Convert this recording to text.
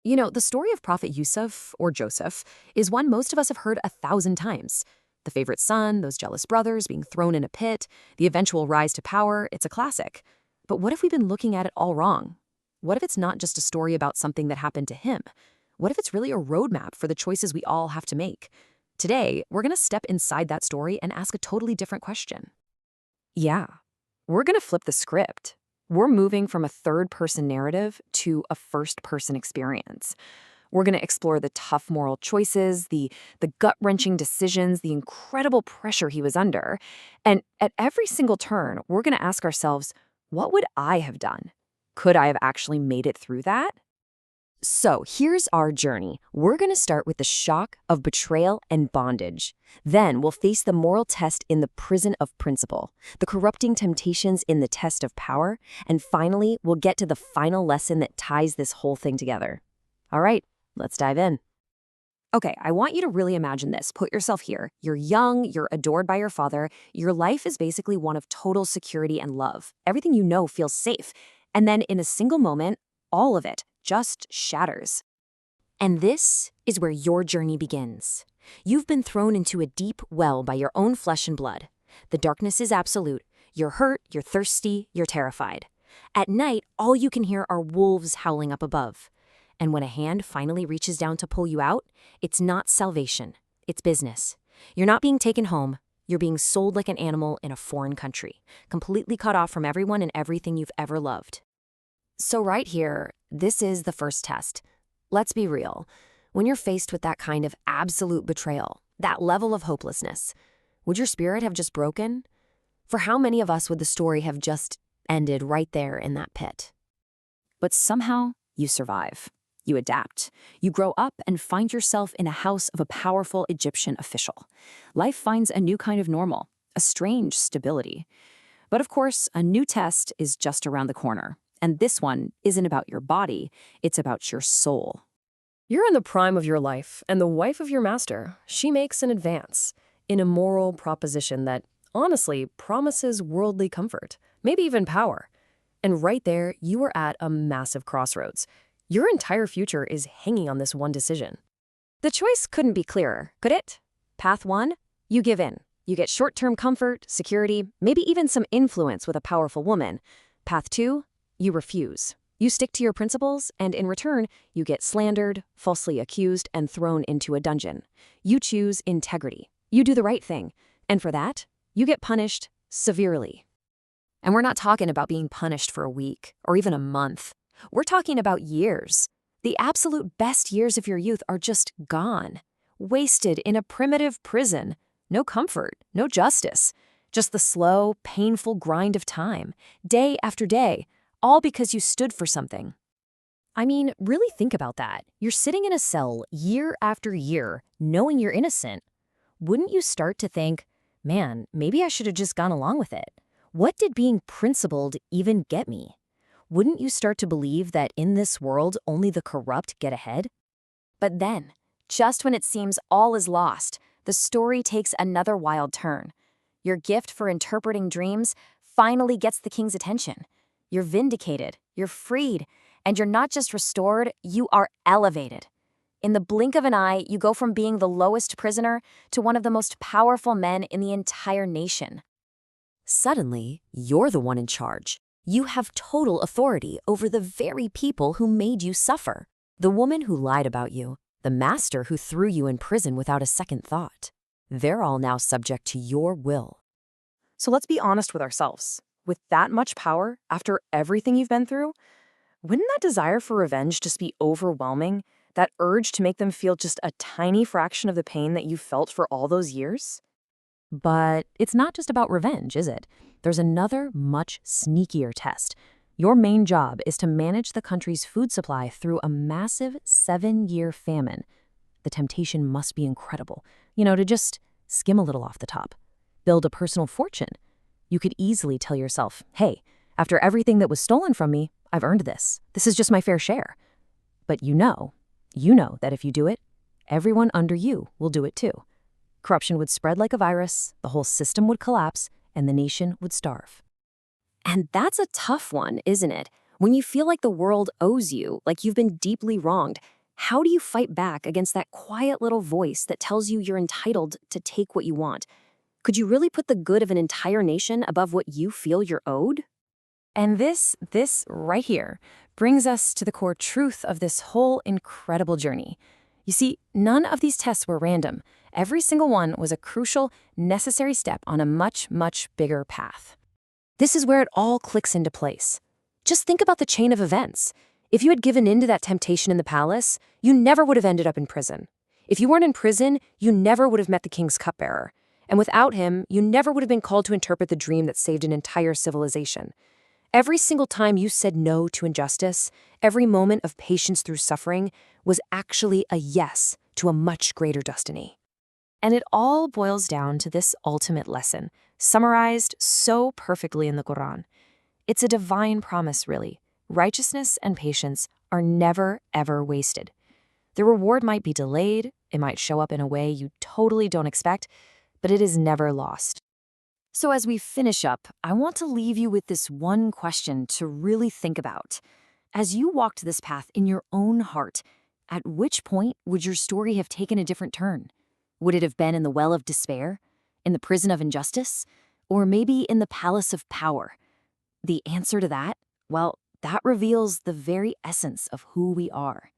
You know, the story of Prophet Yusuf, or Joseph, is one most of us have heard 1,000 times. The favorite son, those jealous brothers being thrown in a pit, the eventual rise to power, it's a classic. But what if we've been looking at it all wrong? What if it's not just a story about something that happened to him? What if it's really a roadmap for the choices we all have to make? Today, we're going to step inside that story and ask a totally different question. Yeah, we're going to flip the script. We're moving from a third-person narrative to a first-person experience. We're going to explore the tough moral choices, the gut-wrenching decisions, the incredible pressure he was under. And at every single turn, we're going to ask ourselves, what would I have done? Could I have actually made it through that? So here's our journey. We're going to start with the shock of betrayal and bondage. Then we'll face the moral test in the prison of principle, the corrupting temptations in the test of power, and finally, we'll get to the final lesson that ties this whole thing together. All right, let's dive in. Okay, I want you to really imagine this. Put yourself here. You're young, you're adored by your father. Your life is basically one of total security and love. Everything you know feels safe. And then in a single moment, all of it just shatters. And this is where your journey begins. You've been thrown into a deep well by your own flesh and blood. The darkness is absolute. You're hurt, you're thirsty, you're terrified. At night, all you can hear are wolves howling up above. And when a hand finally reaches down to pull you out, it's not salvation, it's business. You're not being taken home. You're being sold like an animal in a foreign country, completely cut off from everyone and everything you've ever loved. So right here, this is the first test. Let's be real. When you're faced with that kind of absolute betrayal, that level of hopelessness, would your spirit have just broken? For how many of us would the story have just ended right there in that pit? But somehow, you survive. You adapt. You grow up and find yourself in a house of a powerful Egyptian official. Life finds a new kind of normal, a strange stability. But of course, a new test is just around the corner. And this one isn't about your body, it's about your soul. You're in the prime of your life, and the wife of your master, she makes an advance in a moral proposition that, honestly, promises worldly comfort, maybe even power. And right there, you are at a massive crossroads. Your entire future is hanging on this one decision. The choice couldn't be clearer, could it? Path 1, you give in. You get short-term comfort, security, maybe even some influence with a powerful woman. Path 2, you refuse. You stick to your principles, and in return, you get slandered, falsely accused, and thrown into a dungeon. You choose integrity. You do the right thing. And for that, you get punished severely. And we're not talking about being punished for a week or even a month. We're talking about years. The absolute best years of your youth are just gone. Wasted in a primitive prison. No comfort, no justice. Just the slow, painful grind of time, day after day. All because you stood for something. I mean, really think about that. You're sitting in a cell year after year, knowing you're innocent. Wouldn't you start to think, man, maybe I should have just gone along with it? What did being principled even get me? Wouldn't you start to believe that in this world only the corrupt get ahead? But then, just when it seems all is lost, the story takes another wild turn. Your gift for interpreting dreams finally gets the king's attention. You're vindicated, you're freed, and you're not just restored, you are elevated. In the blink of an eye, you go from being the lowest prisoner to one of the most powerful men in the entire nation. Suddenly, you're the one in charge. You have total authority over the very people who made you suffer. The woman who lied about you, the master who threw you in prison without a second thought. They're all now subject to your will. So let's be honest with ourselves. With that much power, after everything you've been through, wouldn't that desire for revenge just be overwhelming? That urge to make them feel just a tiny fraction of the pain that you felt for all those years? But it's not just about revenge, is it? There's another, much sneakier test. Your main job is to manage the country's food supply through a massive 7-year famine. The temptation must be incredible, to just skim a little off the top. Build a personal fortune. You could easily tell yourself, hey, after everything that was stolen from me, I've earned this. This is just my fair share. But you know that if you do it, everyone under you will do it too. Corruption would spread like a virus, the whole system would collapse, and the nation would starve. And that's a tough one, isn't it? When you feel like the world owes you, like you've been deeply wronged, how do you fight back against that quiet little voice that tells you you're entitled to take what you want? Could you really put the good of an entire nation above what you feel you're owed? And this right here brings us to the core truth of this whole incredible journey. You see, none of these tests were random. Every single one was a crucial, necessary step on a much, much bigger path. This is where it all clicks into place. Just think about the chain of events. If you had given in to that temptation in the palace, you never would have ended up in prison. If you weren't in prison, you never would have met the king's cupbearer. And without him, you never would have been called to interpret the dream that saved an entire civilization. Every single time you said no to injustice, every moment of patience through suffering was actually a yes to a much greater destiny. And it all boils down to this ultimate lesson, summarized so perfectly in the Quran. It's a divine promise, really. Righteousness and patience are never, ever wasted. The reward might be delayed, it might show up in a way you totally don't expect, but it is never lost. So as we finish up, I want to leave you with this one question to really think about. As you walked this path in your own heart, at which point would your story have taken a different turn? Would it have been in the well of despair? In the prison of injustice? Or maybe in the palace of power? The answer to that? Well, that reveals the very essence of who we are.